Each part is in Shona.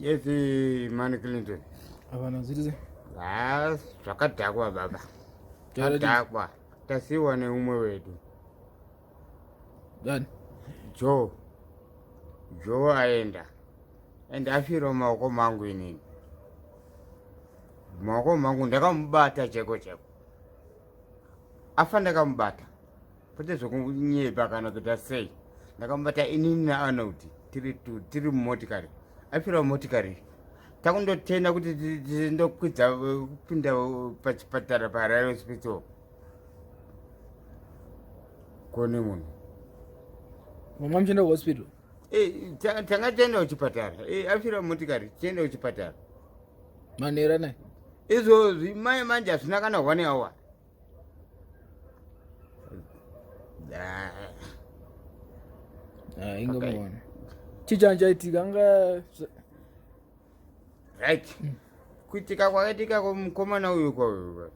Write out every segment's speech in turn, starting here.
Yes, Mani Clinton. Havana zviri Zvakadhakwa baba. Zvakadhakwa. Tasiwa neumwe wedu. Dani. Joe aenda. Ende afira maoko mangu inini. Maoko mangu ndakamubata cheko. Afa ndakamubata. Pote zvokunyeba kana kuita sei. Ndakamubata inini naArnold tiri mumotikari. Afira mumotikari. Takundotenda kuti tindokwidza kupinda pachipatara parairo hospital. Kone munhu. Mama mchenda hospital. Tanga tienda kuchipatara. Afira mumotikari tienda kuchipatara. Manera naye. Izvozvi mai manje hazvina kana 1 hour. Inga chichanjaitika anga right. Kuitika kwakaitika kumukomana uyu kwayo.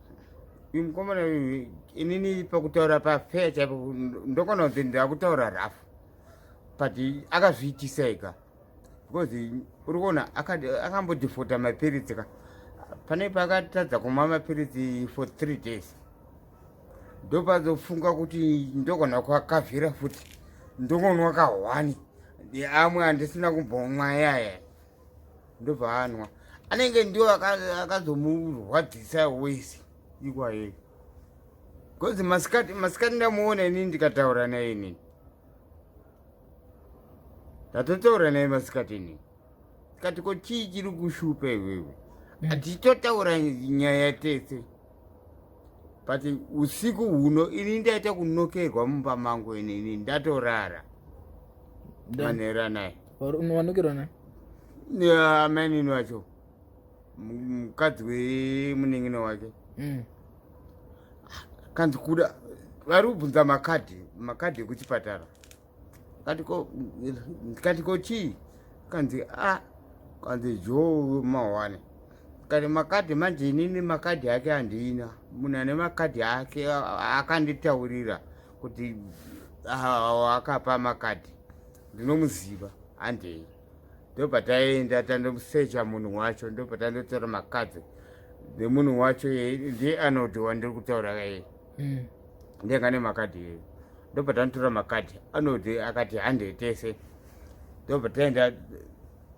Uyu mukomana uyu inini pakutaura pafeya chaipo ndokona kuti ndakutaura rafu. But akazviitisa ega. Because uri kuona akambodhifota mapiritsi ka. Pane pakatadza kumwa mapiritsi for 3 days. Ndopazofunga kuti ndogona kwakavhira futi. Ndokonwa ka1. Amwe handisina kumbomwa yaya. Ndobva anwa. Anenge ndio akazomurwadzisa wese ikwaye. Because masikati ndamuona inini ndikataura naye inini. Ndatotaura naye masikati inini. Tikati ko chii chiri kushupa iwewe. Hatitotaura nyaya tese. But usiku huno ini ndaita kunokerwa mumba mangu inini ndatorara. Manera naye. Unowanokerwa naye? Amainini wacho. Mukadzi wemuning'ino wake. Kanzi kuda vari kubvunza makadhi ekuchipatara. Katiko chii? Kanzi Joe mawane. Kati makadhi manje inini makadhi ake handina. Munhu ane makadhi ake akanditaurira kuti akapa makadhi. Ndinomuziva handei. Ndobva taenda tandomusecha munhu wacho. Ndobva tandotora makadhi nemunhu wacho ndiye Arnold wandiri kutaura kaye. Ndengane makadhi iye. Ndobva tandotora makadhi. Arnold akati handei tese. Ndobva taenda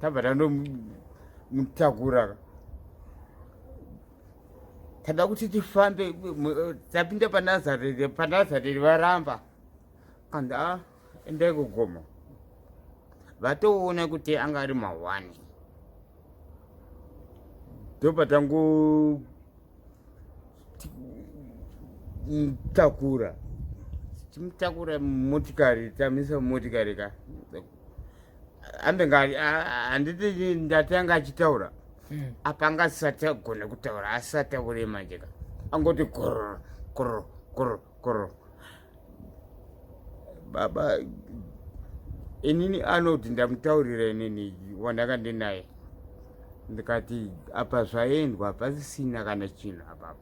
tabva tandomutakura. Tada kuti tifambe tapinda paNazareth varamba. Kandi endai kugoma. Vatoona kuti anga ari ma1. Ndobva tangu mutakura. Timutakura mumotikari tamisa mumotikari ka. Ambe ngari handiti ndatanga achitaura. Apanga asati agona kutaura asati aure manje ka. Angoti kororo. Baba inini Arnold ndamutaurira inini wandanga ndinaye. Ndikati apa zvaendwa pasisina kana chinhu apapo.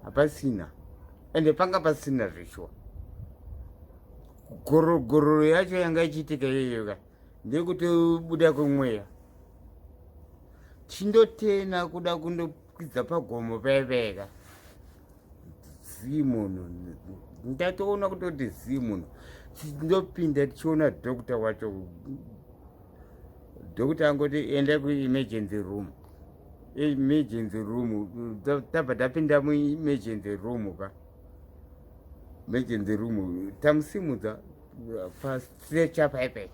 Hapasina. Ende panga pasina zvishwa. Gororo yacho yanga ichiitika iyoyo ka. Ndekuti buda kumweya. Chindotena kuda kundokwidza pagomo paiveka. Zimunhu. Ndatoona kutoti zimunhu. Ndopinda tichiona dhokta wacho. Dhokta angoti enda kuemergency room. Emergency room. Tabva tapinda muemergency room ka. Emergency room. Tamusimudza pastretcher paipai.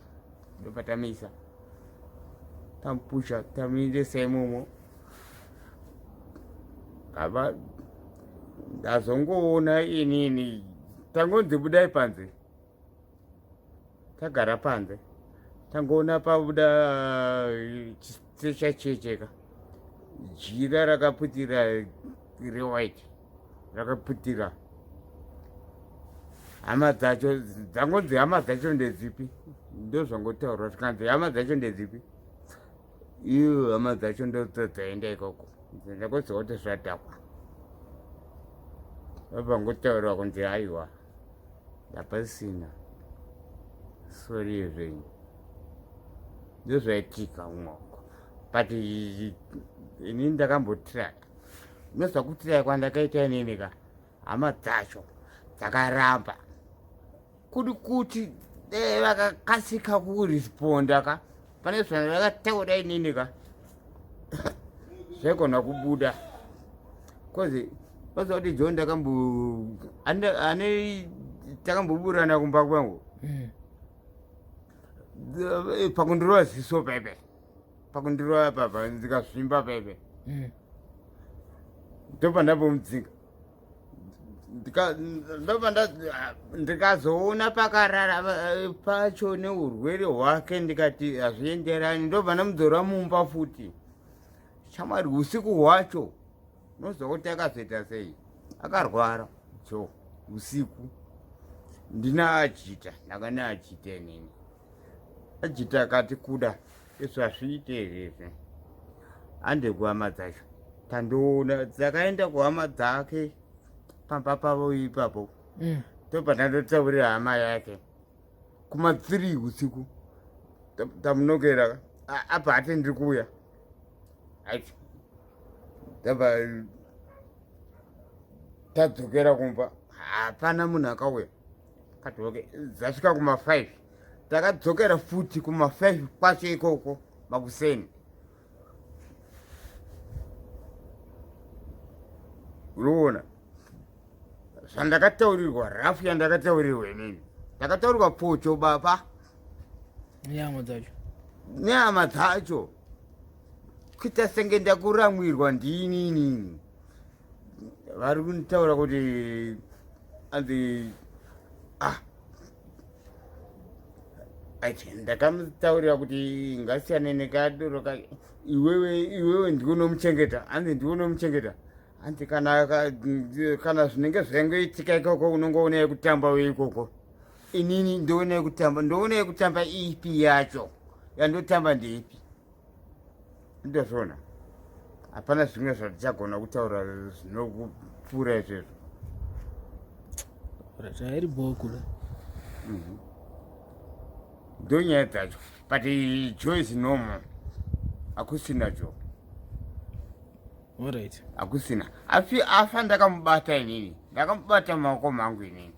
Ndobva tamisa. Tampusha tamuendesa imomo. Kava ndazongoona inini tangonzi budai panze. Tagara panze. Tangoona pabuda checheka. Jira rakaputira rewhite. Rakaputira. Hama dzacho dzangonzi hama dzacho ndedzipi? Ndozvangotaurwa tikanzi hama dzacho ndedzipi? Iyo hama dzacho ndodzaenda ikoko. Ndakuziva kuti zvadhakwa. Vapangotaurwa kunzi haiwa. Hapasina. Sorry zvenyu. Ndozvaitika umwoko. but ini ndakambotiraya unozwa kutiraya kwandakaita inini ka hama dzacho dzakaramba kuri kuti vakakasika kuresponda ka pane zvandakataura inini ka zvaigona kubuda kozi vazva kuti john takamboburana kumba kwangu pakundirova ziso pepe pakundirova papa ndikasvimba pepe ndopa ndambomudzinga ndikazoona pakarara pacho neurwere hwake ndikati hazvienderani ndobva ndamudzora mumba futi shamwari usiku hwacho unozwa kuti akazoita sei akarwara jo usiku ndina Ajita ndakana Ajita inini Ajita akati kuda izvo hazviite izvezve ande kuhama dzacho tandoona dzakaenda kuhama dzake pamba pavo ipapo ndobva ndandotaurira hama yake kuma3 usiku tamunokera apa hati ndiri kuuya aiti ndabva tadzokera kumba hapana munhu akauya kati oke dzasvika kuma5 takadzokera futi kuma5 kwacho ikoko makuseni unoona zvandakataurirwa rafu yandakataurirwa inini ndakataurirwa pocho baba nehama dzacho kuita senge ndakuramwirwa ndiinini vari kunitaura kuti anzi aiti ndakamutaurira kuti ngasiyane nekadoro kake iwewe ndikunomuchengeta anzi ndikunomuchengeta anti kana zvinenge zvaingoitika ikoko unongoonai kutamba weikoko inini ndoonai kutamba ipi yacho yandotamba ndeipi ndozvona hapana zvimwe zvatichagona kutaura zvinokupfuura izvezvo airi bhokura ndonyaya dzacho but joyce nomo hakusina jo alright hakusina afa ndakamubata inini ndakamubata mumaoko mangu inini